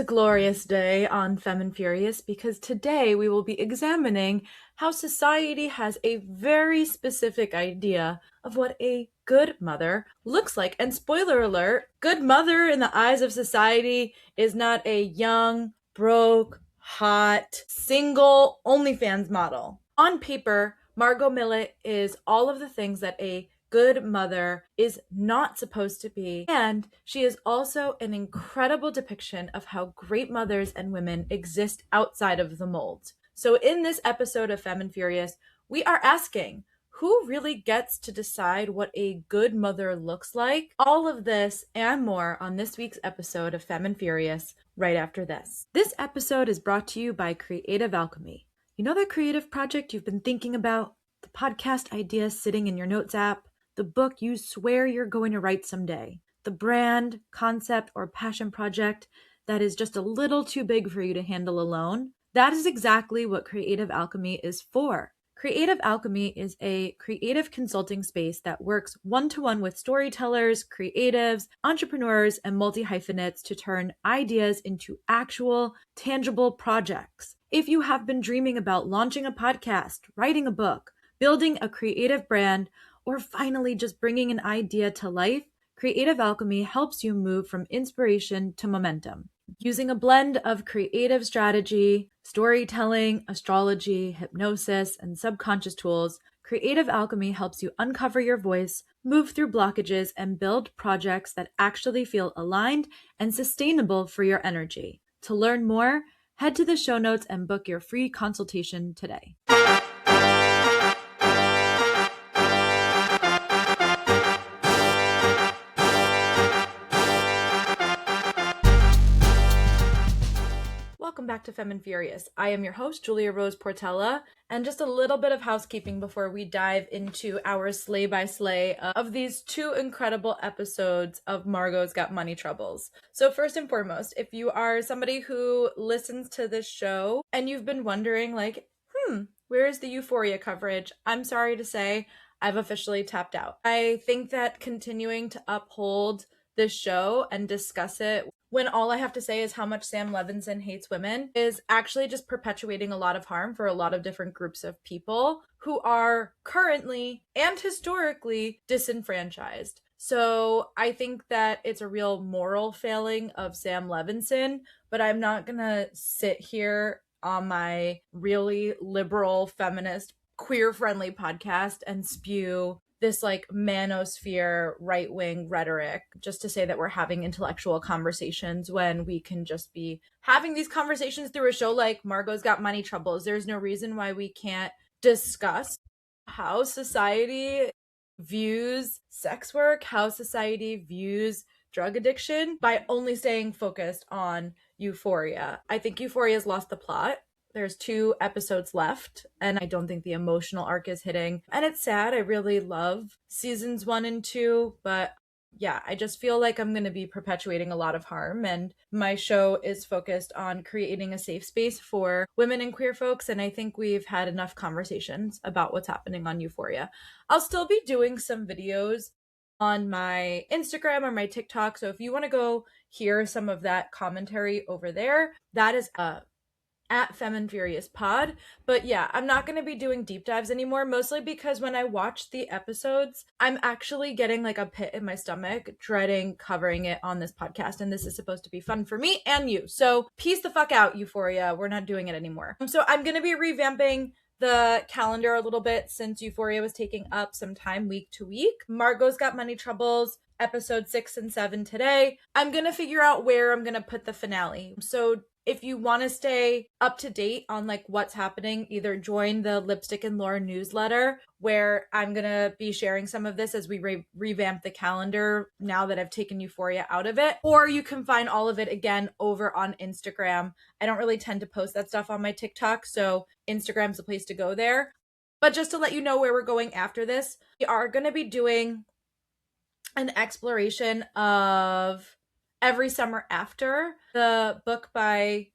a glorious day on Femme Furious because today we will be examining how society has a very specific idea of what a good mother looks like. And spoiler alert, good mother in the eyes of society is not a young, broke, hot, single OnlyFans model. On paper, Margo Millet is all of the things that a good mother is not supposed to be. And she is also an incredible depiction of how great mothers and women exist outside of the mold. So in this episode of Femme Furious, we are asking, who really gets to decide what a good mother looks like? All of this and more on this week's episode of Femme Furious right after this. This episode is brought to you by Creative Alchemy. You know that creative project you've been thinking about? The podcast idea sitting in your notes app? The book you swear you're going to write someday? The brand, concept, or passion project that is just a little too big for you to handle alone? That is exactly what Creative Alchemy is for. Creative Alchemy is a creative consulting space that works one-to-one with storytellers, creatives, entrepreneurs, and multi-hyphenates to turn ideas into actual, tangible projects. If you have been dreaming about launching a podcast, writing a book, building a creative brand, or finally just bringing an idea to life, Creative Alchemy helps you move from inspiration to momentum. Using a blend of creative strategy, storytelling, astrology, hypnosis, and subconscious tools, Creative Alchemy helps you uncover your voice, move through blockages, and build projects that actually feel aligned and sustainable for your energy. To learn more, head to the show notes and book your free consultation today. Welcome back to Femme Furious. I am your host, Julia Rose Portela, and just a little bit of housekeeping before we dive into our slay by slay of these two incredible episodes of Margo's Got Money Troubles. So first and foremost, if you are somebody who listens to this show and you've been wondering where is the Euphoria coverage? I'm sorry to say, I've officially tapped out. I think that continuing to uphold this show and discuss it when all I have to say is how much Sam Levinson hates women is actually just perpetuating a lot of harm for a lot of different groups of people who are currently and historically disenfranchised. So I think that it's a real moral failing of Sam Levinson, but I'm not gonna sit here on my really liberal, feminist, queer-friendly podcast and spew this manosphere right-wing rhetoric just to say that we're having intellectual conversations when we can just be having these conversations through a show like Margo's Got Money Troubles. There's no reason why we can't discuss how society views sex work, how society views drug addiction by only staying focused on Euphoria. I think Euphoria's lost the plot. There's 2 episodes left, and I don't think the emotional arc is hitting. And it's sad. I really love seasons 1 and 2, but yeah, I just feel like I'm going to be perpetuating a lot of harm, and my show is focused on creating a safe space for women and queer folks, and I think we've had enough conversations about what's happening on Euphoria. I'll still be doing some videos on my Instagram or my TikTok, so if you want to go hear some of that commentary over there, that is at Femme Furious Pod. But yeah, I'm not going to be doing deep dives anymore, mostly because when I watch the episodes, I'm actually getting a pit in my stomach, dreading covering it on this podcast. And this is supposed to be fun for me and you. So peace the fuck out, Euphoria. We're not doing it anymore. So I'm going to be revamping the calendar a little bit since Euphoria was taking up some time week to week. Margo's Got Money Troubles, episode 6 and 7 today. I'm going to figure out where I'm going to put the finale. So if you want to stay up to date on what's happening, either join the Lipstick and Lore newsletter where I'm going to be sharing some of this as we revamp the calendar now that I've taken Euphoria out of it. Or you can find all of it again over on Instagram. I don't really tend to post that stuff on my TikTok, so Instagram's the place to go there. But just to let you know where we're going after this, we are going to be doing an exploration of Every Summer After, the book by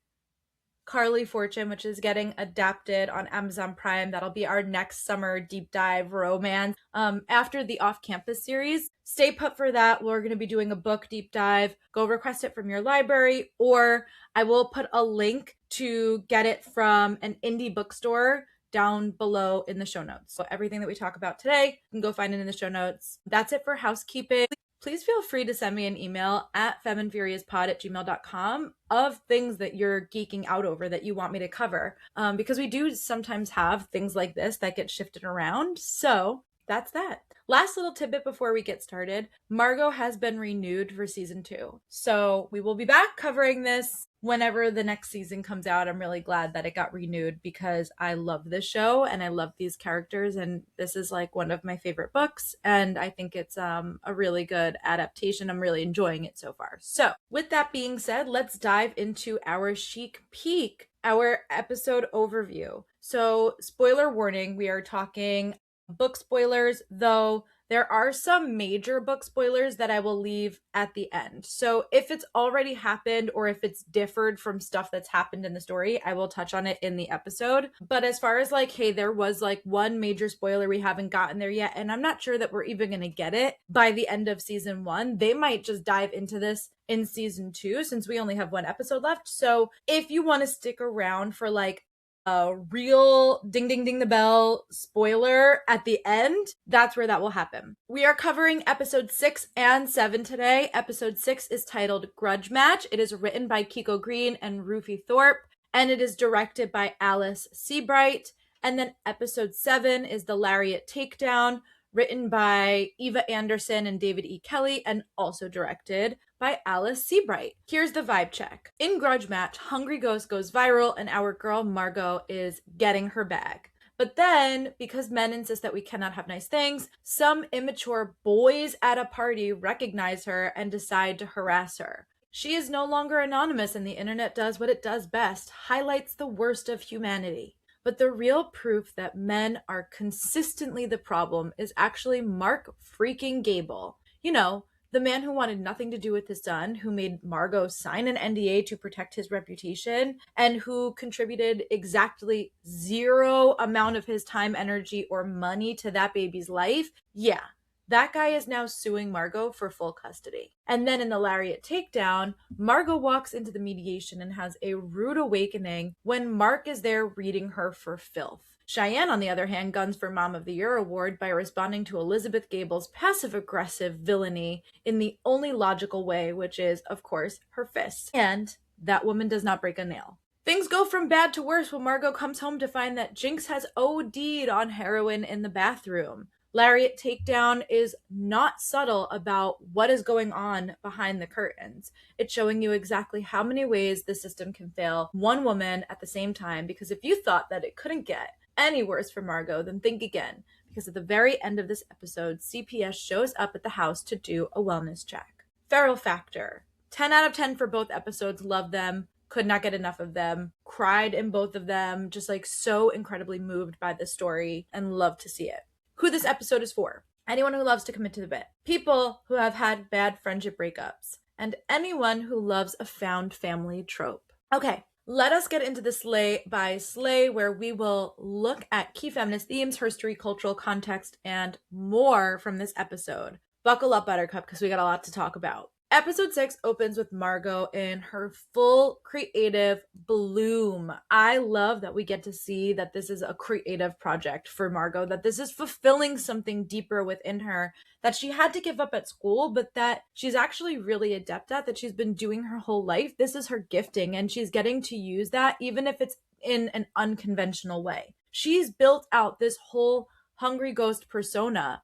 Carly Fortune, which is getting adapted on Amazon Prime. That'll be our next summer deep dive romance. After the off-campus series, stay put for that. We're going to be doing a book deep dive. Go request it from your library, or I will put a link to get it from an indie bookstore down below in the show notes. So everything that we talk about today, you can go find it in the show notes. That's it for housekeeping. Please feel free to send me an email at femmeandfuriouspod@gmail.com of things that you're geeking out over that you want me to cover. Because we do sometimes have things like this that get shifted around. So that's that. Last little tidbit before we get started. Margo has been renewed for season 2. So we will be back covering this whenever the next season comes out. I'm really glad that it got renewed because I love this show and I love these characters, and this is like one of my favorite books, and I think it's a really good adaptation. I'm really enjoying it so far. So with that being said, let's dive into our Chic Peek, our episode overview. So spoiler warning, we are talking book spoilers, though there are some major book spoilers that I will leave at the end. So if it's already happened or if it's differed from stuff that's happened in the story, I will touch on it in the episode. But as far as like, hey, there was like one major spoiler, we haven't gotten there yet, and I'm not sure that we're even going to get it by the end of season 1. They might just dive into this in season 2 since we only have one episode left. So if you want to stick around for like a real ding ding ding the bell spoiler at the end, that's where that will happen. We are covering episode 6 and 7 today. Episode 6 is titled Grudge Match. It is written by Kiko Green and Rufy Thorpe, and it is directed by Alice Seabright. And then episode 7 is the Lariat Takedown, written by Eva Anderson and David E. Kelly, and also directed by Alice Seabright. Here's the vibe check. In Grudge Match, Hungry Ghost goes viral and our girl Margo is getting her bag. But then, because men insist that we cannot have nice things, some immature boys at a party recognize her and decide to harass her. She is no longer anonymous, and the internet does what it does best, highlights the worst of humanity. But the real proof that men are consistently the problem is actually Mark freaking Gable. You know, the man who wanted nothing to do with his son, who made Margo sign an NDA to protect his reputation, and who contributed exactly zero amount of his time, energy, or money to that baby's life. Yeah, that guy is now suing Margo for full custody. And then in the Lariat Takedown, Margo walks into the mediation and has a rude awakening when Mark is there reading her for filth. Cheyenne, on the other hand, guns for Mom of the Year award by responding to Elizabeth Gable's passive-aggressive villainy in the only logical way, which is, of course, her fists. And that woman does not break a nail. Things go from bad to worse when Margo comes home to find that Jinx has OD'd on heroin in the bathroom. Lariat Takedown is not subtle about what is going on behind the curtains. It's showing you exactly how many ways the system can fail one woman at the same time, because if you thought that it couldn't get any worse for Margo, then think again, because at the very end of this episode, CPS shows up at the house to do a wellness check. Feral Factor. 10 out of 10 for both episodes. Love them. Could not get enough of them. Cried in both of them. Just like so incredibly moved by the story and love to see it. Who this episode is for: anyone who loves to commit to the bit, people who have had bad friendship breakups, and anyone who loves a found family trope. Okay, let us get into the Slay by Slay, where we will look at key feminist themes, history, cultural context, and more from this episode. Buckle up, Buttercup, because we got a lot to talk about. Episode 6 opens with Margo in her full creative bloom. I love that we get to see that this is a creative project for Margo, that this is fulfilling something deeper within her that she had to give up at school, but that she's actually really adept at, that she's been doing her whole life. This is her gifting, and she's getting to use that, even if it's in an unconventional way. She's built out this whole Hungry Ghost persona.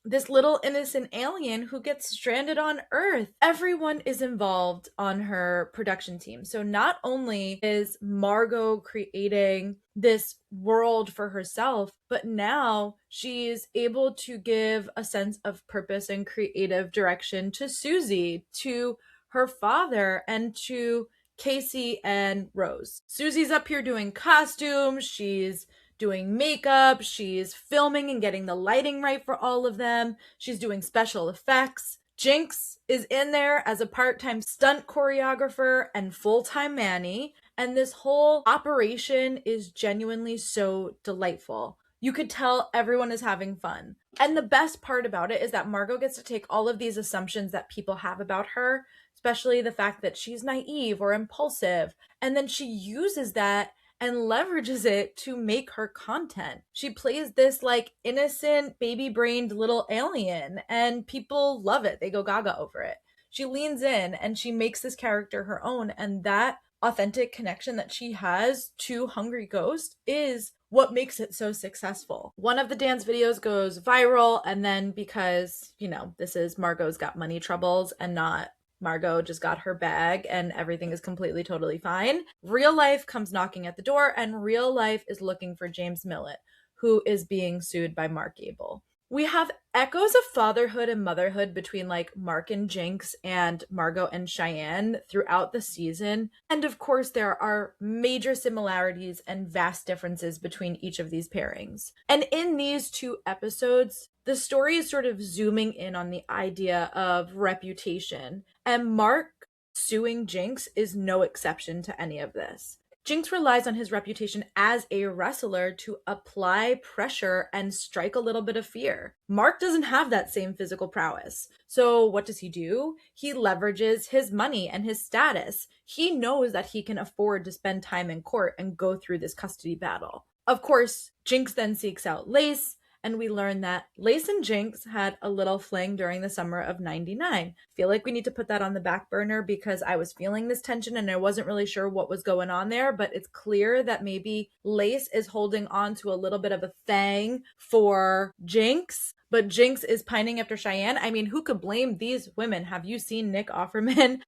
This little innocent alien who gets stranded on Earth. Everyone is involved on her production team. So not only is Margo creating this world for herself, but now she's able to give a sense of purpose and creative direction to Susie, to her father, and to Casey and Rose. Susie's up here doing costumes. She's doing makeup, she's filming and getting the lighting right for all of them, she's doing special effects, Jinx is in there as a part-time stunt choreographer and full-time Manny, and this whole operation is genuinely so delightful. You could tell everyone is having fun. And the best part about it is that Margo gets to take all of these assumptions that people have about her, especially the fact that she's naive or impulsive, and then she uses that and leverages it to make her content. She plays this like innocent, baby brained little alien, and people love it. They go gaga over it. She leans in and she makes this character her own, and that authentic connection that she has to Hungry Ghost is what makes it so successful. One of the dance videos goes viral, and then because, this is Margo's got money troubles and not Margo just got her bag and everything is completely, totally fine. Real life comes knocking at the door, and real life is looking for James Millet, who is being sued by Mark Gable. We have echoes of fatherhood and motherhood between like Mark and Jinx and Margo and Cheyenne throughout the season. And of course, there are major similarities and vast differences between each of these pairings. And in these two episodes, the story is sort of zooming in on the idea of reputation. And Mark suing Jinx is no exception to any of this. Jinx relies on his reputation as a wrestler to apply pressure and strike a little bit of fear. Mark doesn't have that same physical prowess. So what does he do? He leverages his money and his status. He knows that he can afford to spend time in court and go through this custody battle. Of course, Jinx then seeks out Lace, and we learn that Lace and Jinx had a little fling during the summer of '99. Feel like we need to put that on the back burner because I was feeling this tension and I wasn't really sure what was going on there, but it's clear that maybe Lace is holding on to a little bit of a thing for Jinx, but Jinx is pining after Cheyenne. I mean, who could blame these women? Have you seen Nick Offerman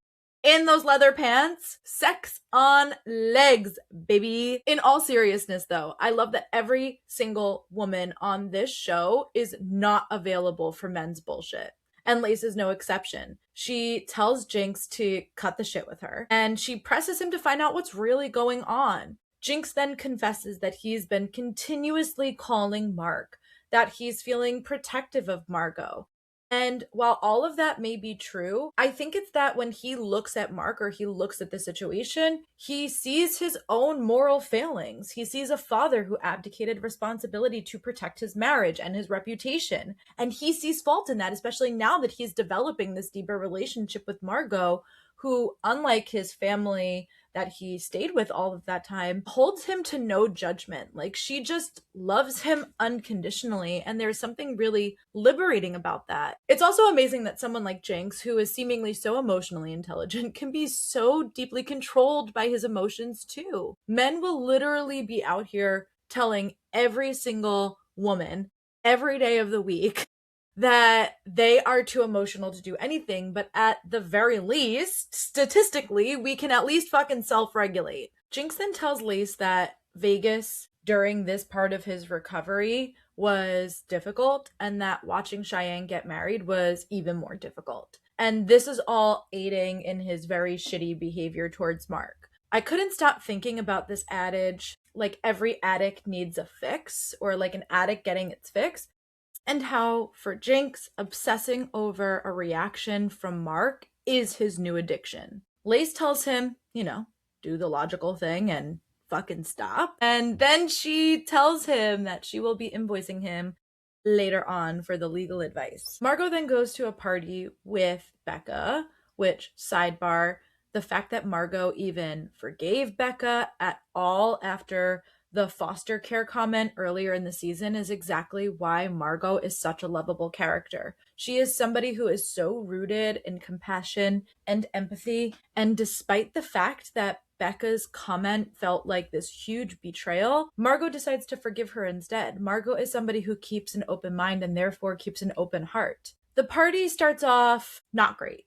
in those leather pants? Sex on legs, baby. In all seriousness, though, I love that every single woman on this show is not available for men's bullshit. And Lace is no exception. She tells Jinx to cut the shit with her, and she presses him to find out what's really going on. Jinx then confesses that he's been continuously calling Mark, that he's feeling protective of Margo. And while all of that may be true, I think it's that when he looks at Mark or he looks at the situation, he sees his own moral failings. He sees a father who abdicated responsibility to protect his marriage and his reputation. And he sees fault in that, especially now that he's developing this deeper relationship with Margo, who, unlike his family that he stayed with all of that time, holds him to no judgment. Like, she just loves him unconditionally, and there's something really liberating about that. It's also amazing that someone like Jinx, who is seemingly so emotionally intelligent, can be so deeply controlled by his emotions too. Men will literally be out here telling every single woman every day of the week that they are too emotional to do anything, but at the very least, statistically, we can at least fucking self-regulate. Jinx then tells Lace that Vegas, during this part of his recovery, was difficult, and that watching Cheyenne get married was even more difficult. And this is all aiding in his very shitty behavior towards Mark. I couldn't stop thinking about this adage, like every addict needs a fix, or like an addict getting its fix. And how, for Jinx, obsessing over a reaction from Mark is his new addiction. Lace tells him, do the logical thing and fucking stop. And then she tells him that she will be invoicing him later on for the legal advice. Margo then goes to a party with Becca, which, sidebar, the fact that Margo even forgave Becca at all after the foster care comment earlier in the season is exactly why Margo is such a lovable character. She is somebody who is so rooted in compassion and empathy, and despite the fact that Becca's comment felt like this huge betrayal, Margo decides to forgive her instead. Margo is somebody who keeps an open mind and therefore keeps an open heart. The party starts off not great.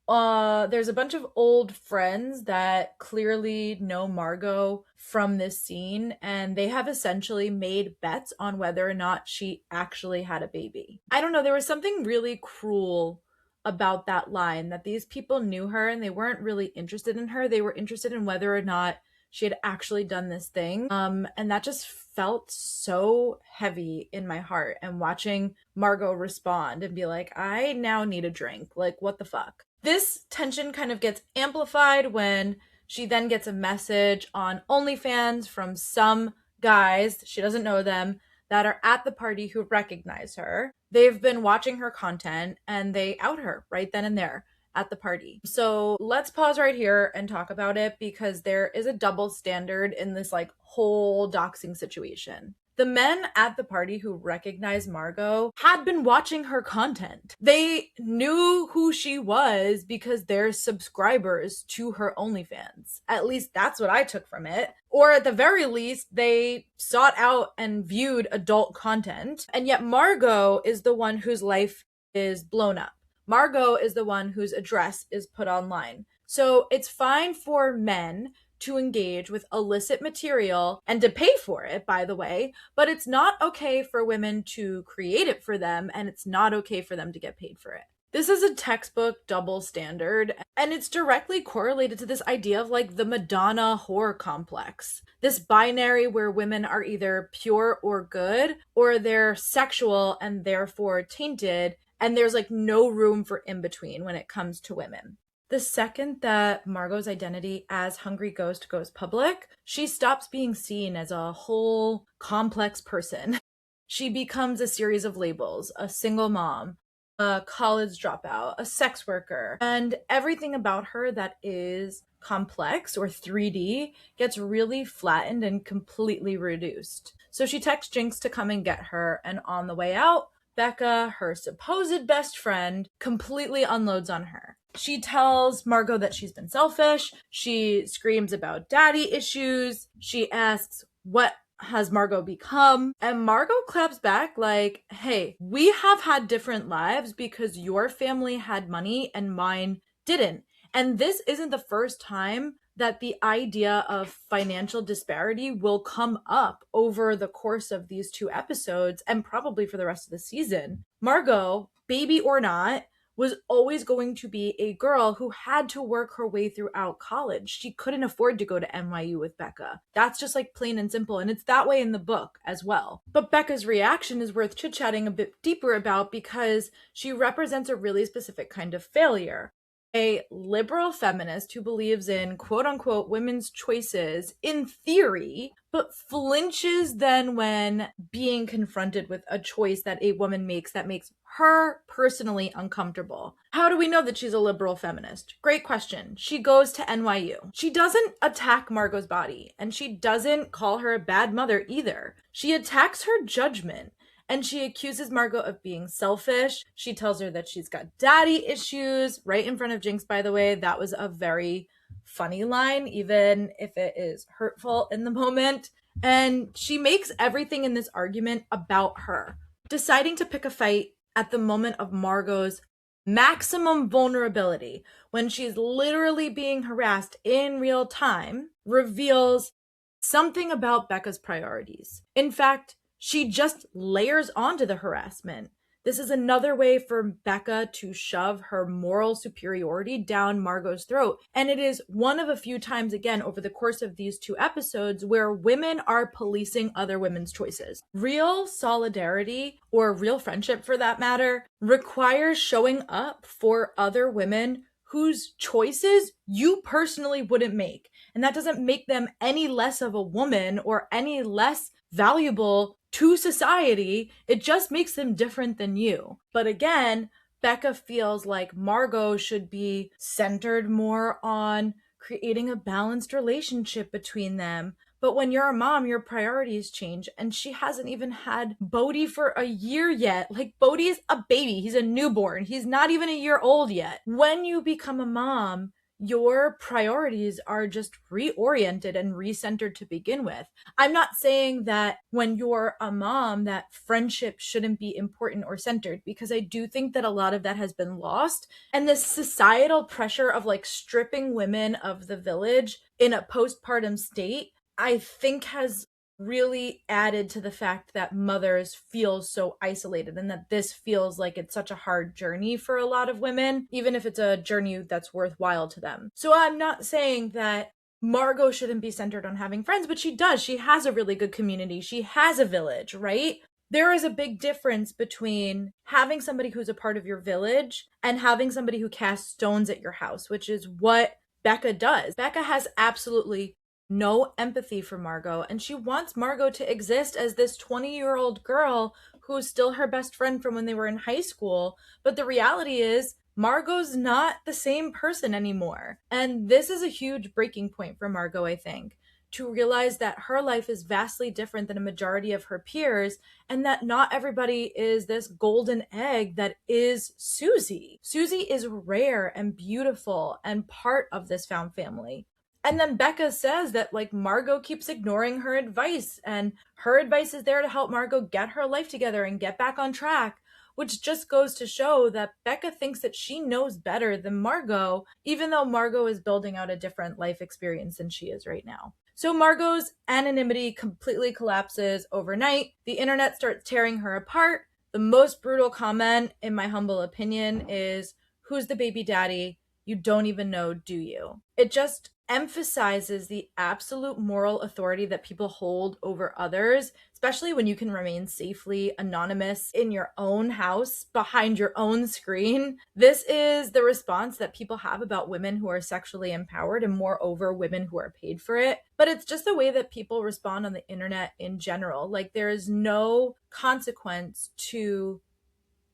There's a bunch of old friends that clearly know Margo from this scene, and they have essentially made bets on whether or not she actually had a baby. I don't know, there was something really cruel about that line, that these people knew her and they weren't really interested in her. They were interested in whether or not she had actually done this thing. And that just felt so heavy in my heart. And watching Margo respond and be like, I now need a drink. Like, what the fuck? This tension kind of gets amplified when she then gets a message on OnlyFans from some guys, she doesn't know them, that are at the party who recognize her. They've been watching her content and they out her right then and there at the party. So let's pause right here and talk about it, because there is a double standard in this like whole doxing situation. The men at the party who recognized Margo had been watching her content. They knew who she was because they're subscribers to her OnlyFans. At least that's what I took from it. Or at the very least, they sought out and viewed adult content. And yet Margo is the one whose life is blown up. Margo is the one whose address is put online. So it's fine for men to engage with illicit material and to pay for it, by the way, but it's not okay for women to create it for them, and it's not okay for them to get paid for it. This is a textbook double standard, and it's directly correlated to this idea of like the Madonna whore complex. This binary where women are either pure or good, or they're sexual and therefore tainted, and there's like no room for in between when it comes to women. The second that Margo's identity as Hungry Ghost goes public, she stops being seen as a whole complex person. She becomes a series of labels: a single mom, a college dropout, a sex worker, and everything about her that is complex or 3D gets really flattened and completely reduced. So she texts Jinx to come and get her, and on the way out, Becca, her supposed best friend, completely unloads on her. She tells Margo that she's been selfish. She screams about daddy issues. She asks, what has Margo become? And Margo claps back like, hey, we have had different lives because your family had money and mine didn't. And this isn't the first time that the idea of financial disparity will come up over the course of these 2 episodes and probably for the rest of the season. Margo, baby or not, was always going to be a girl who had to work her way throughout college. She couldn't afford to go to NYU with Becca. That's just like plain and simple. And it's that way in the book as well. But Becca's reaction is worth chit-chatting a bit deeper about, because she represents a really specific kind of failure. A liberal feminist who believes in quote unquote women's choices in theory, but flinches then when being confronted with a choice that a woman makes that makes her personally uncomfortable. How do we know that she's a liberal feminist? Great question. She goes to NYU. She doesn't attack Margo's body, and she doesn't call her a bad mother either. She attacks her judgment. And she accuses Margo of being selfish. She tells her that she's got daddy issues right in front of Jinx, by the way. That was a very funny line, even if it is hurtful in the moment. And she makes everything in this argument about her. Deciding to pick a fight at the moment of Margo's maximum vulnerability, when she's literally being harassed in real time, reveals something about Becca's priorities. In fact, she just layers onto the harassment. This is another way for Becca to shove her moral superiority down Margo's throat. And it is one of a few times, again, over the course of these 2 episodes, where women are policing other women's choices. Real solidarity, or real friendship for that matter, requires showing up for other women whose choices you personally wouldn't make. And that doesn't make them any less of a woman or any less valuable to society. It just makes them different than you. But again, Becca feels like Margo should be centered more on creating a balanced relationship between them. But when you're a mom, your priorities change. And she hasn't even had Bodhi for a year yet. Like, Bodhi's a baby. He's a newborn. He's not even a year old yet. When you become a mom, your priorities are just reoriented and recentered to begin with. I'm not saying that when you're a mom that friendship shouldn't be important or centered, because I do think that a lot of that has been lost. And this societal pressure of like stripping women of the village in a postpartum state, I think has really added to the fact that mothers feel so isolated, and that this feels like it's such a hard journey for a lot of women, even if it's a journey that's worthwhile to them. So I'm not saying that Margo shouldn't be centered on having friends, but she does. She has a really good community. She has a village, right? There is a big difference between having somebody who's a part of your village and having somebody who casts stones at your house, which is what Becca does. Becca has absolutely no empathy for Margo, and she wants Margo to exist as this 20-year-old girl who's still her best friend from when they were in high school. But the reality is, Margo's not the same person anymore. And this is a huge breaking point for Margo, I think, to realize that her life is vastly different than a majority of her peers, and that not everybody is this golden egg that is Susie. Susie is rare and beautiful and part of this found family. And then Becca says that like Margo keeps ignoring her advice, and her advice is there to help Margo get her life together and get back on track, which just goes to show that Becca thinks that she knows better than Margo, even though Margo is building out a different life experience than she is right now. So Margo's anonymity completely collapses overnight. The internet starts tearing her apart. The most brutal comment, in my humble opinion, is, "Who's the baby daddy? You don't even know, do you?" It just emphasizes the absolute moral authority that people hold over others, especially when you can remain safely anonymous in your own house behind your own screen. This is the response that people have about women who are sexually empowered, and moreover, women who are paid for it. But it's just the way that people respond on the internet in general. Like, there is no consequence to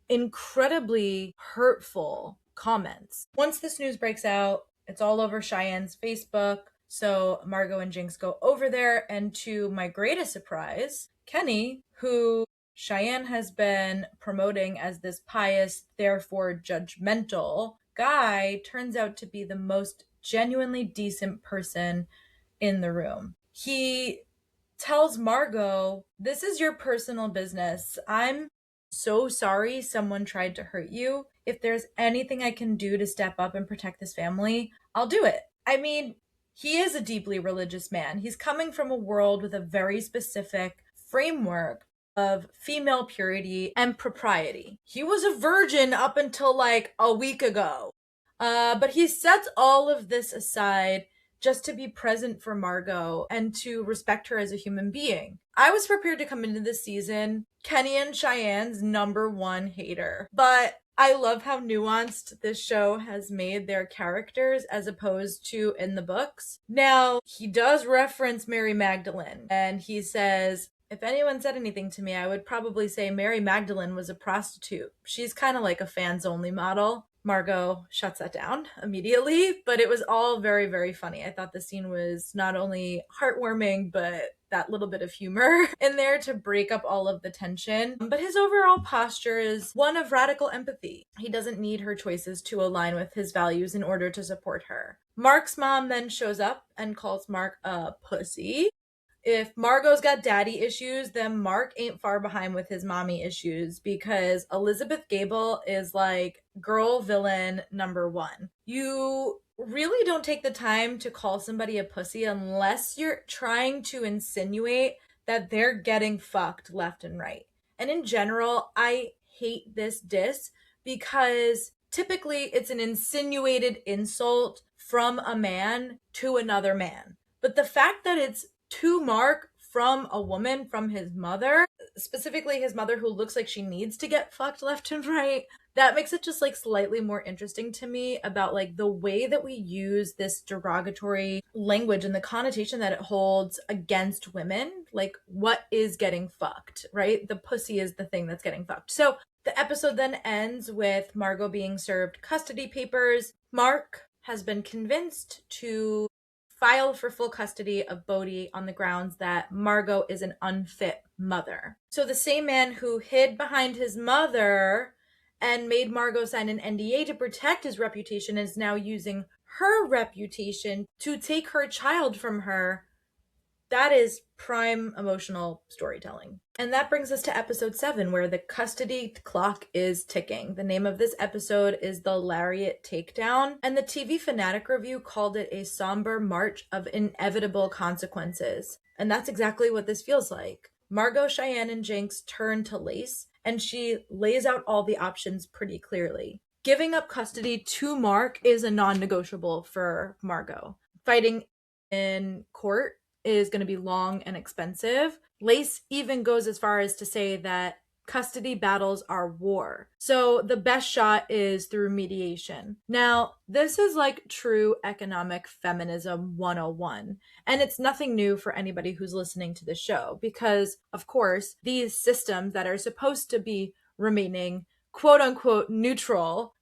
incredibly hurtful comments. Once this news breaks out, it's all over Cheyenne's Facebook. So Margo and Jinx go over there, and to my greatest surprise, Kenny, who Cheyenne has been promoting as this pious, therefore judgmental guy, turns out to be the most genuinely decent person in the room. He tells Margo, "This is your personal business. I'm so sorry someone tried to hurt you. If there's anything I can do to step up and protect this family, I'll do it." I mean, he is a deeply religious man. He's coming from a world with a very specific framework of female purity and propriety. He was a virgin up until like a week ago. But he sets all of this aside just to be present for Margo and to respect her as a human being. I was prepared to come into this season Kenny and Cheyenne's number one hater, but I love how nuanced this show has made their characters as opposed to in the books. Now, he does reference Mary Magdalene, and he says, "If anyone said anything to me, I would probably say Mary Magdalene was a prostitute. She's kind of like a fans only model." Margo shuts that down immediately, but it was all very, very funny. I thought the scene was not only heartwarming, but that little bit of humor in there to break up all of the tension. But his overall posture is one of radical empathy. He doesn't need her choices to align with his values in order to support her. Mark's mom then shows up and calls Mark a pussy. If Margo's got daddy issues, then Mark ain't far behind with his mommy issues, because Elizabeth Gable is like girl villain number one. You really don't take the time to call somebody a pussy unless you're trying to insinuate that they're getting fucked left and right. And in general, I hate this diss because typically it's an insinuated insult from a man to another man. But the fact that it's to Mark from a woman, from his mother, specifically his mother who looks like she needs to get fucked left and right, that makes it just like slightly more interesting to me about like the way that we use this derogatory language and the connotation that it holds against women. Like, what is getting fucked, right? The pussy is the thing that's getting fucked. So the episode then ends with Margo being served custody papers. Mark has been convinced to file for full custody of Bodhi on the grounds that Margo is an unfit mother. So the same man who hid behind his mother and made Margo sign an NDA to protect his reputation is now using her reputation to take her child from her. That is prime emotional storytelling. And that brings us to episode 7, where the custody clock is ticking. The name of this episode is The Lariat Takedown, and the TV Fanatic review called it a somber march of inevitable consequences. And that's exactly what this feels like. Margo, Cheyenne, and Jinx turn to Lace, and she lays out all the options pretty clearly. Giving up custody to Mark is a non-negotiable for Margo. Fighting in court is going to be long and expensive. Lace even goes as far as to say that custody battles are war. So the best shot is through mediation. Now, this is like true economic feminism 101. And it's nothing new for anybody who's listening to the show because, of course, these systems that are supposed to be remaining quote unquote neutral,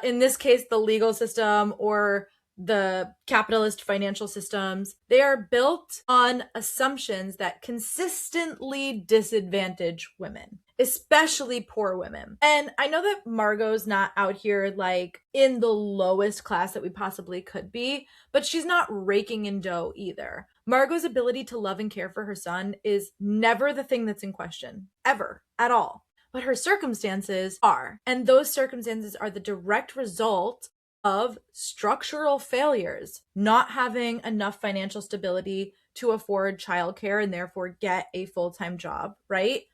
in this case, the legal system or the capitalist financial systems, they are built on assumptions that consistently disadvantage women, especially poor women. And I know that Margot's not out here like in the lowest class that we possibly could be, but she's not raking in dough either. Margot's ability to love and care for her son is never the thing that's in question, ever, at all. But her circumstances are. And those circumstances are the direct result of structural failures, not having enough financial stability to afford childcare and therefore get a full-time job, right?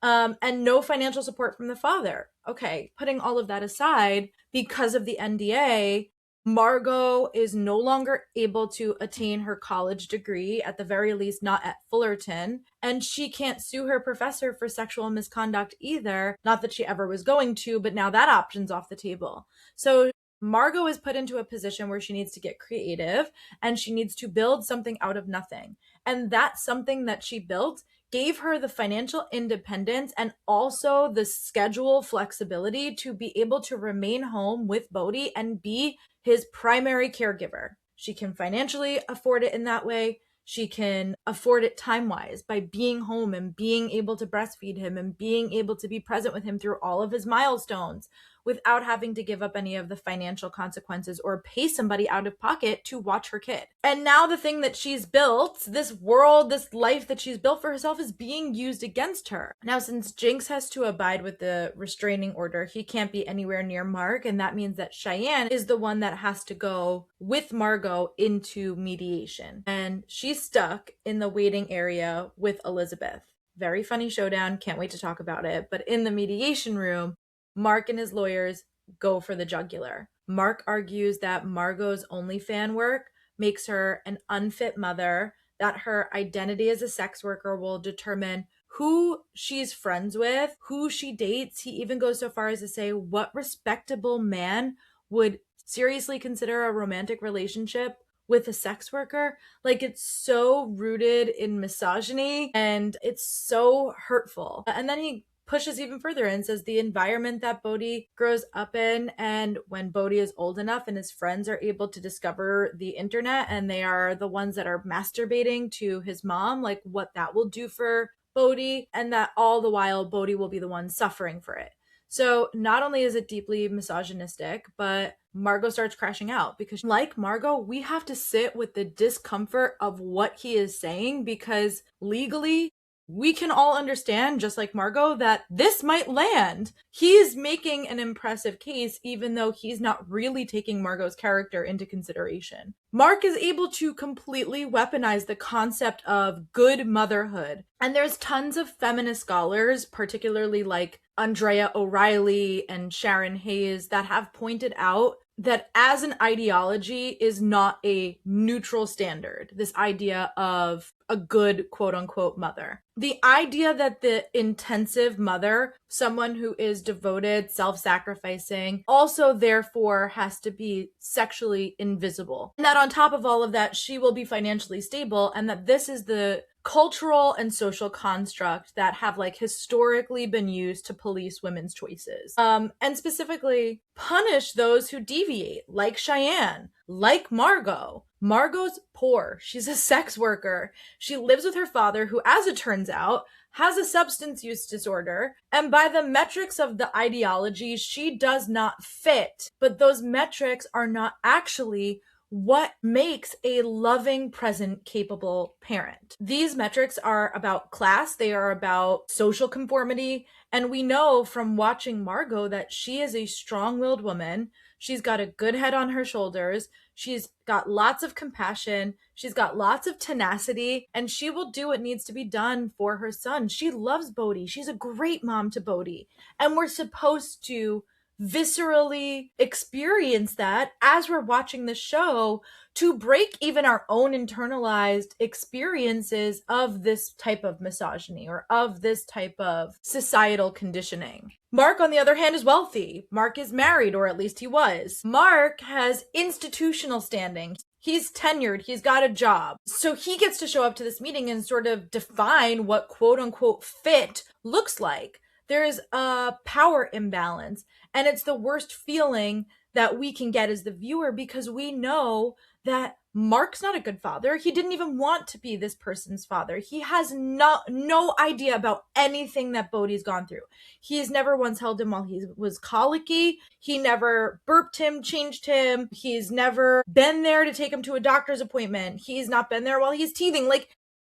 And no financial support from the father. Okay, putting all of that aside, because of the NDA, Margo is no longer able to attain her college degree, at the very least not at Fullerton, and she can't sue her professor for sexual misconduct either. Not that she ever was going to, but now that option's off the table. So Margo is put into a position where she needs to get creative and she needs to build something out of nothing. And that something that she built gave her the financial independence and also the schedule flexibility to be able to remain home with Bodhi and be his primary caregiver. She can financially afford it in that way. She can afford it time-wise by being home and being able to breastfeed him and being able to be present with him through all of his milestones without having to give up any of the financial consequences or pay somebody out of pocket to watch her kid. And now the thing that she's built, this world, this life that she's built for herself is being used against her. Now, since Jinx has to abide with the restraining order, he can't be anywhere near Mark, and that means that Cheyenne is the one that has to go with Margo into mediation. And she's stuck in the waiting area with Elizabeth. Very funny showdown, can't wait to talk about it. But in the mediation room, Mark and his lawyers go for the jugular. Mark argues that Margo's OnlyFans work makes her an unfit mother, that her identity as a sex worker will determine who she's friends with, who she dates. He even goes so far as to say what respectable man would seriously consider a romantic relationship with a sex worker. Like, it's so rooted in misogyny and it's so hurtful. And then he pushes even further and says the environment that Bodhi grows up in, and when Bodhi is old enough and his friends are able to discover the internet and they are the ones that are masturbating to his mom, like what that will do for Bodhi, and that all the while Bodhi will be the one suffering for it. So not only is it deeply misogynistic, but Margo starts crashing out because, like Margo, we have to sit with the discomfort of what he is saying because legally, we can all understand, just like Margo, that this might land. He's making an impressive case, even though he's not really taking Margo's character into consideration. Mark is able to completely weaponize the concept of good motherhood. And there's tons of feminist scholars, particularly like Andrea O'Reilly and Sharon Hayes, that have pointed out that as an ideology is not a neutral standard, this idea of a good quote unquote mother. The idea that the intensive mother, someone who is devoted, self-sacrificing, also therefore has to be sexually invisible. And that on top of all of that, she will be financially stable, and that this is the cultural and social construct that have like historically been used to police women's choices. And specifically punish those who deviate, like Cheyenne, like Margo. Margo's poor. She's a sex worker. She lives with her father, who, as it turns out, has a substance use disorder. And by the metrics of the ideology, she does not fit. But those metrics are not actually what makes a loving, present, capable parent. These metrics are about class, they are about social conformity, and we know from watching Margo that she is a strong-willed woman. She's got a good head on her shoulders. She's got lots of compassion. She's got lots of tenacity, and she will do what needs to be done for her son. She loves Bodhi. She's a great mom to Bodhi. And we're supposed to viscerally experience that as we're watching the show to break even our own internalized experiences of this type of misogyny or of this type of societal conditioning. Mark, on the other hand, is wealthy. Mark is married, or at least he was. Mark has institutional standing. He's tenured. He's got a job. So he gets to show up to this meeting and sort of define what quote unquote fit looks like. There is a power imbalance, and it's the worst feeling that we can get as the viewer because we know that Mark's not a good father. He didn't even want to be this person's father. He has no idea about anything that Bodhi's gone through. He's never once held him while he was colicky. He never burped him, changed him. He's never been there to take him to a doctor's appointment. He's not been there while he's teething. Like,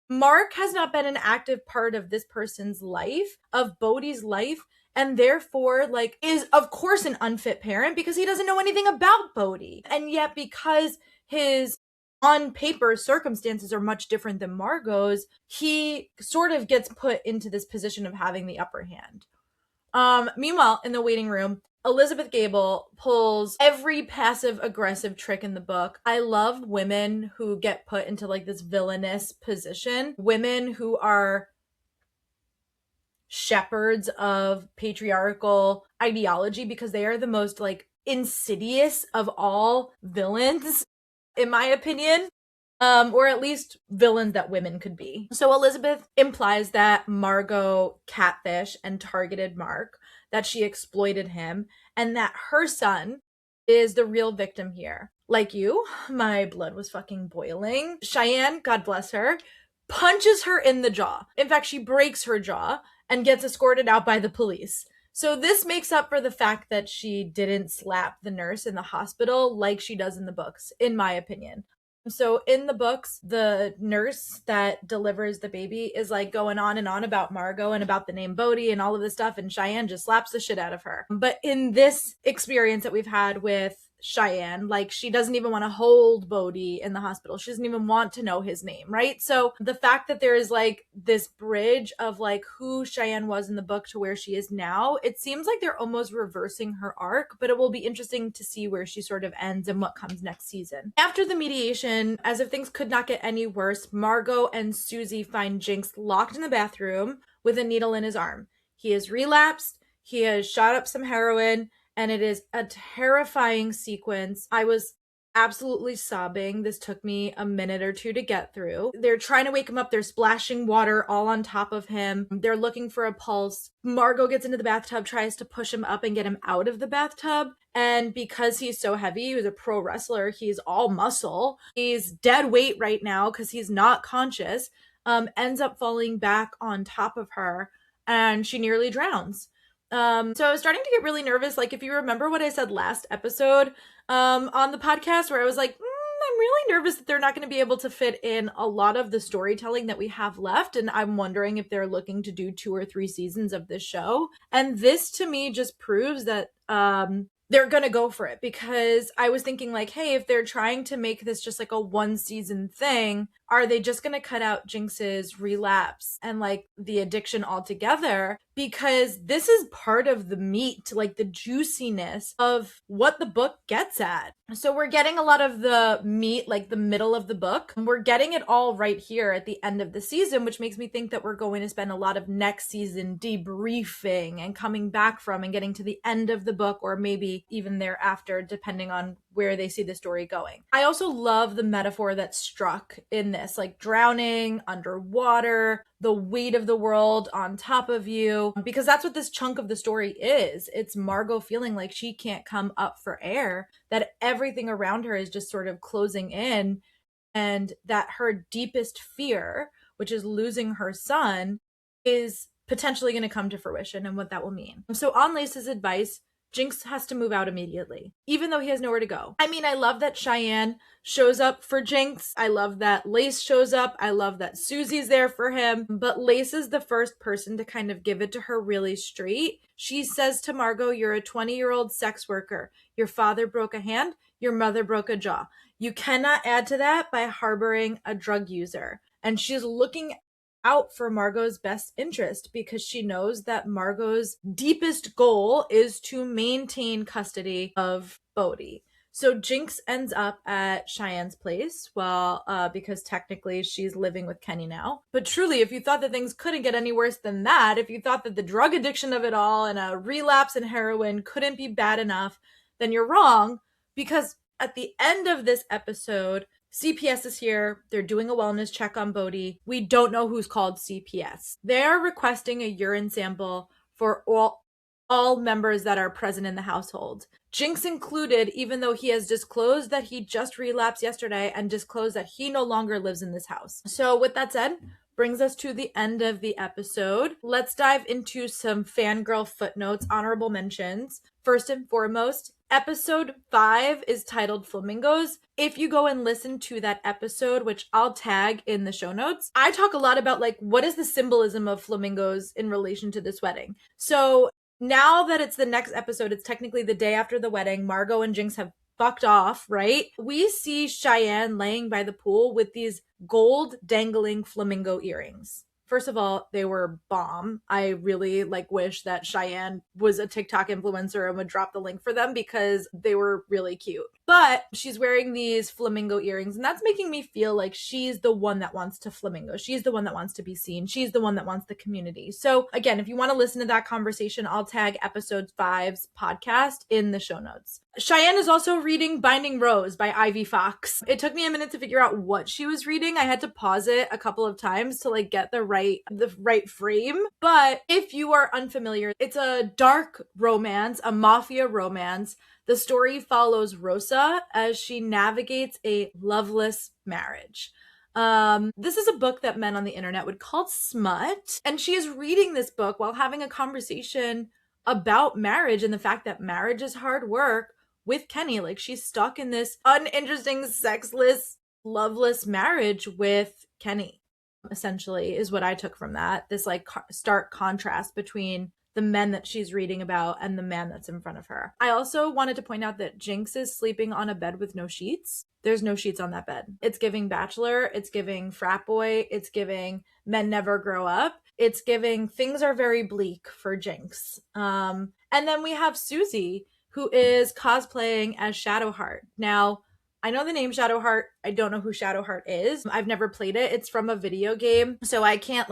Mark has not been an active part of this person's life, of Bodhi's life, and therefore, like, is of course an unfit parent because he doesn't know anything about Bodhi. And yet, because his on paper circumstances are much different than Margot's, he sort of gets put into this position of having the upper hand. Meanwhile, in the waiting room, Elizabeth Gable pulls every passive aggressive trick in the book. I love women who get put into like this villainous position, women who are shepherds of patriarchal ideology, because they are the most like insidious of all villains, in my opinion. Or at least villains that women could be. So Elizabeth implies that Margo catfished and targeted Mark, that she exploited him, and that her son is the real victim here. Like you, my blood was fucking boiling. Cheyenne, God bless her, punches her in the jaw. In fact, she breaks her jaw and gets escorted out by the police. So this makes up for the fact that she didn't slap the nurse in the hospital like she does in the books, in my opinion. So in the books, the nurse that delivers the baby is like going on and on about Margo and about the name Bodhi and all of this stuff, and Cheyenne just slaps the shit out of her. But in this experience that we've had with Cheyenne, like, she doesn't even want to hold Bodhi in the hospital. She doesn't even want to know his name, right? So the fact that there is like this bridge of like who Cheyenne was in the book to where she is now, it seems like they're almost reversing her arc, but it will be interesting to see where she sort of ends and what comes next season. After the mediation, as if things could not get any worse, Margo and Susie find Jinx locked in the bathroom with a needle in his arm. He has relapsed. He has shot up some heroin, and it is a terrifying sequence. I was absolutely sobbing. This took me a minute or two to get through. They're trying to wake him up. They're splashing water all on top of him. They're looking for a pulse. Margo gets into the bathtub, tries to push him up and get him out of the bathtub. And because he's so heavy, he was a pro wrestler, he's all muscle. He's dead weight right now because he's not conscious. Ends up falling back on top of her, and she nearly drowns. So I was starting to get really nervous. Like, if you remember what I said last episode on the podcast, where I was like, I'm really nervous that they're not going to be able to fit in a lot of the storytelling that we have left. And I'm wondering if they're looking to do 2 or 3 seasons of this show. And this to me just proves that they're going to go for it, because I was thinking like, hey, if they're trying to make this just like a 1 season thing, are they just going to cut out Jinx's relapse and like the addiction altogether? Because this is part of the meat, like the juiciness of what the book gets at. So we're getting a lot of the meat, like the middle of the book. We're getting it all right here at the end of the season, which makes me think that we're going to spend a lot of next season debriefing and coming back from and getting to the end of the book, or maybe even thereafter, depending on where they see the story going. I also love the metaphor that's struck in this, like drowning, underwater, the weight of the world on top of you, because that's what this chunk of the story is. It's Margo feeling like she can't come up for air, that everything around her is just sort of closing in, and that her deepest fear, which is losing her son, is potentially going to come to fruition, and what that will mean. So on Lace's advice, Jinx has to move out immediately, even though he has nowhere to go. I mean, I love that Cheyenne shows up for Jinx. I love that Lace shows up. I love that Susie's there for him. But Lace is the first person to kind of give it to her really straight. She says to Margo, you're a 20-year-old sex worker. Your father broke a hand. Your mother broke a jaw. You cannot add to that by harboring a drug user. And she's looking out for Margo's best interest because she knows that Margo's deepest goal is to maintain custody of Bodhi. So Jinx ends up at Cheyenne's place, because technically she's living with Kenny now. But truly, if you thought that things couldn't get any worse than that, if you thought that the drug addiction of it all and a relapse in heroin couldn't be bad enough, then you're wrong, because at the end of this episode, CPS is here. They're doing a wellness check on Bodhi. We don't know who's called CPS. They are requesting a urine sample for all members that are present in the household. Jinx included, even though he has disclosed that he just relapsed yesterday and disclosed that he no longer lives in this house. So with that said, brings us to the end of the episode. Let's dive into some fangirl footnotes, honorable mentions. First and foremost, episode 5 is titled Flamingos. If you go and listen to that episode, which I'll tag in the show notes, I talk a lot about like what is the symbolism of flamingos in relation to this wedding. So now that it's the next episode, it's technically the day after the wedding. Margo and Jinx have fucked off, right? We see Cheyenne laying by the pool with these gold dangling flamingo earrings. First of all, they were bomb. I really wish that Cheyenne was a TikTok influencer and would drop the link for them because they were really cute. But she's wearing these flamingo earrings, and that's making me feel like she's the one that wants to flamingo. She's the one that wants to be seen. She's the one that wants the community. So again, if you want to listen to that conversation, I'll tag episode 5's podcast in the show notes. Cheyenne is also reading Binding Rose by Ivy Fox. It took me a minute to figure out what she was reading. I had to pause it a couple of times to get the right frame. But if you are unfamiliar, it's a dark romance, a mafia romance. The story follows Rosa as she navigates a loveless marriage. This is a book that men on the internet would call smut, and she is reading this book while having a conversation about marriage and the fact that marriage is hard work with Kenny. She's stuck in this uninteresting, sexless, loveless marriage with Kenny, essentially, is what I took from that. This stark contrast between the men that she's reading about and the man that's in front of her. I also wanted to point out that Jinx is sleeping on a bed with no sheets. There's no sheets on that bed. It's giving bachelor, it's giving frat boy, it's giving men never grow up. It's giving things are very bleak for Jinx. And then we have Susie, who is cosplaying as Shadowheart. Now, I know the name Shadowheart. I don't know who Shadowheart is. I've never played it. It's from a video game, so I can't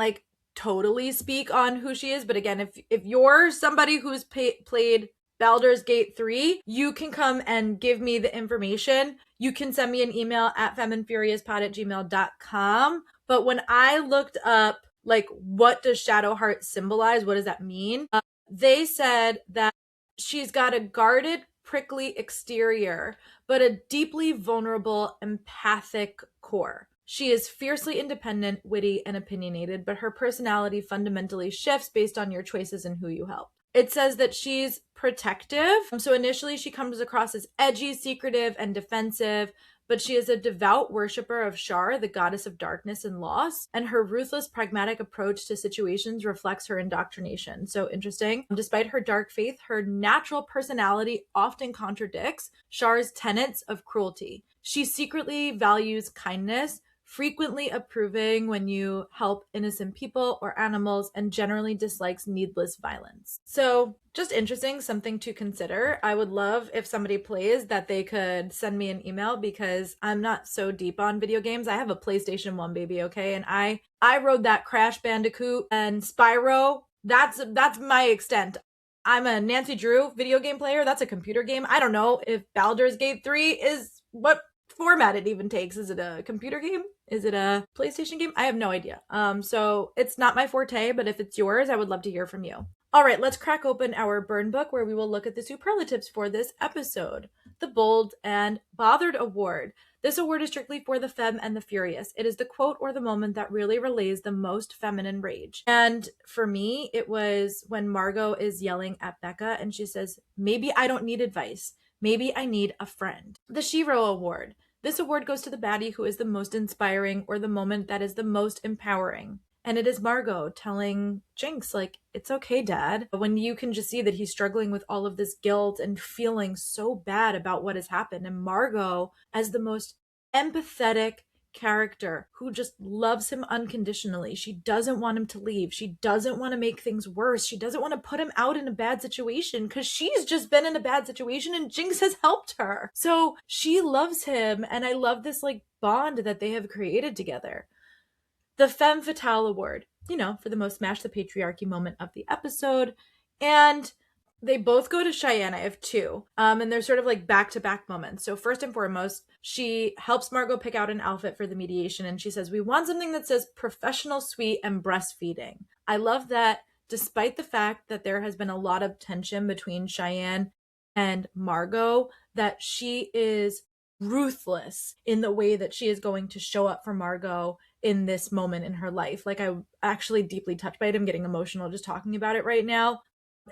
totally speak on who she is. But again, if you're somebody who's played Baldur's Gate 3, you can come and give me the information. You can send me an email at femmenfuriouspod@gmail.com. But when I looked up, what does Shadowheart symbolize? What does that mean? They said that she's got a guarded, prickly exterior, but a deeply vulnerable, empathic core. She is fiercely independent, witty, and opinionated, but her personality fundamentally shifts based on your choices and who you help. It says that she's protective. So initially she comes across as edgy, secretive, and defensive, but she is a devout worshiper of Shar, the goddess of darkness and loss, and her ruthless, pragmatic approach to situations reflects her indoctrination. So interesting. Despite her dark faith, her natural personality often contradicts Shar's tenets of cruelty. She secretly values kindness, frequently approving when you help innocent people or animals, and generally dislikes needless violence. So just interesting, something to consider. I would love if somebody plays that they could send me an email, because I'm not so deep on video games. I have a PlayStation 1, baby, okay? And I rode that Crash Bandicoot and Spyro. That's my extent. I'm a Nancy Drew video game player. That's a computer game. I don't know if Baldur's Gate 3 is what format it even takes. Is it a computer game? Is it a PlayStation game? I have no idea. So it's not my forte, but if it's yours, I would love to hear from you. All right, let's crack open our burn book where we will look at the superlatives for this episode. The Bold and Bothered Award. This award is strictly for the femme and the furious. It is the quote or the moment that really relays the most feminine rage. And for me, it was when Margo is yelling at Becca and she says, "Maybe I don't need advice. Maybe I need a friend." The Shiro Award. This award goes to the baddie who is the most inspiring or the moment that is the most empowering. And it is Margo telling Jinx, it's okay, Dad. When you can just see that he's struggling with all of this guilt and feeling so bad about what has happened. And Margo, as the most empathetic, character who just loves him unconditionally. She doesn't want him to leave. She doesn't want to make things worse. She doesn't want to put him out in a bad situation because she's just been in a bad situation and Jinx has helped her. So she loves him, and I love this like bond that they have created together. The Femme Fatale Award, for the most smash the patriarchy moment of the episode. And they both go to Cheyenne. I have two. And they're sort of like back-to-back moments. So first and foremost, she helps Margo pick out an outfit for the mediation. And she says, we want something that says professional, sweet, and breastfeeding. I love that despite the fact that there has been a lot of tension between Cheyenne and Margo, that she is ruthless in the way that she is going to show up for Margo in this moment in her life. Like, I'm actually deeply touched by it. I'm getting emotional just talking about it right now,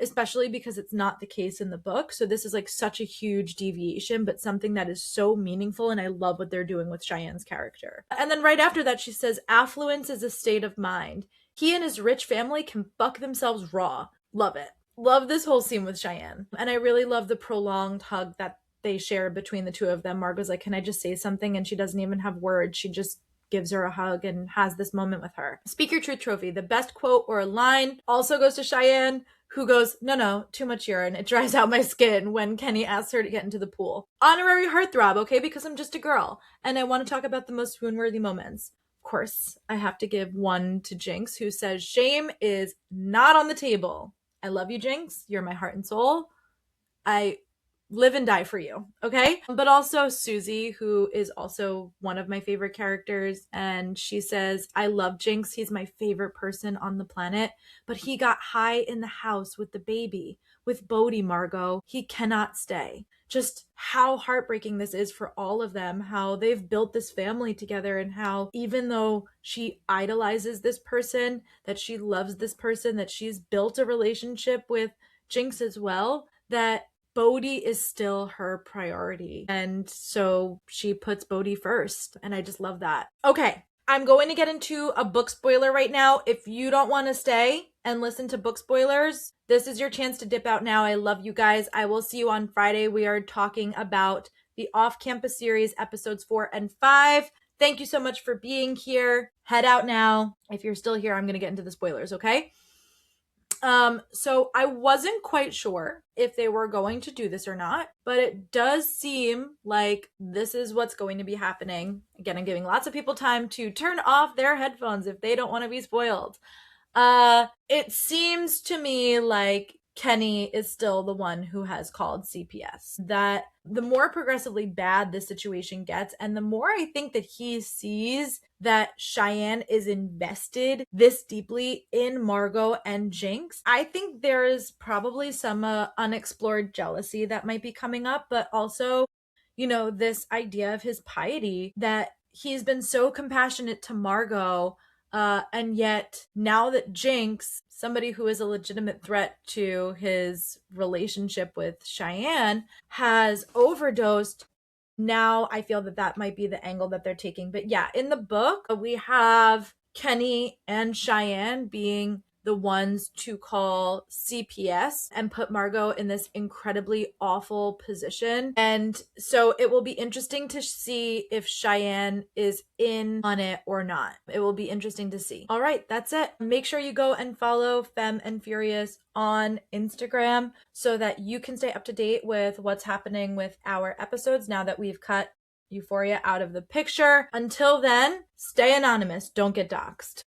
especially because it's not the case in the book. So this is like such a huge deviation, but something that is so meaningful. And I love what they're doing with Cheyenne's character. And then right after that, she says, affluence is a state of mind. He and his rich family can fuck themselves raw. Love it. Love this whole scene with Cheyenne. And I really love the prolonged hug that they share between the two of them. Margo's like, can I just say something? And she doesn't even have words. She just gives her a hug and has this moment with her. Speak Your Truth trophy. The best quote or line also goes to Cheyenne, who goes, no, too much urine. It dries out my skin when Kenny asks her to get into the pool. Honorary heartthrob, okay, because I'm just a girl. And I want to talk about the most swoon-worthy moments. Of course, I have to give one to Jinx, who says, shame is not on the table. I love you, Jinx. You're my heart and soul. I live and die for you, okay? But also Susie, who is also one of my favorite characters, and she says, I love Jinx. He's my favorite person on the planet, but he got high in the house with the baby, with Bodhi, Margo. He cannot stay. Just how heartbreaking this is for all of them, how they've built this family together, and how even though she idolizes this person, that she loves this person, that she's built a relationship with Jinx as well, that Bodhi is still her priority. And so she puts Bodhi first. And I just love that. Okay, I'm going to get into a book spoiler right now. If you don't want to stay and listen to book spoilers, this is your chance to dip out now. I love you guys. I will see you on Friday. We are talking about the Off-Campus series, episodes 4 and 5. Thank you so much for being here. Head out now. If you're still here, I'm going to get into the spoilers, okay? So I wasn't quite sure if they were going to do this or not, but it does seem like this is what's going to be happening. Again, I'm giving lots of people time to turn off their headphones if they don't want to be spoiled. It seems to me like Kenny is still the one who has called CPS. That the more progressively bad this situation gets, and the more I think that he sees that Cheyenne is invested this deeply in Margo and Jinx, I think there is probably some unexplored jealousy that might be coming up, but also, this idea of his piety, that he's been so compassionate to Margo, and yet now that Jinx, somebody who is a legitimate threat to his relationship with Cheyenne, has overdosed, now I feel that that might be the angle that they're taking. But yeah, in the book, we have Kenny and Cheyenne being the ones to call CPS and put Margo in this incredibly awful position. And so it will be interesting to see if Cheyenne is in on it or not. It will be interesting to see. All right, that's it. Make sure you go and follow Femme and Furious on Instagram so that you can stay up to date with what's happening with our episodes now that we've cut Euphoria out of the picture. Until then, stay anonymous. Don't get doxxed.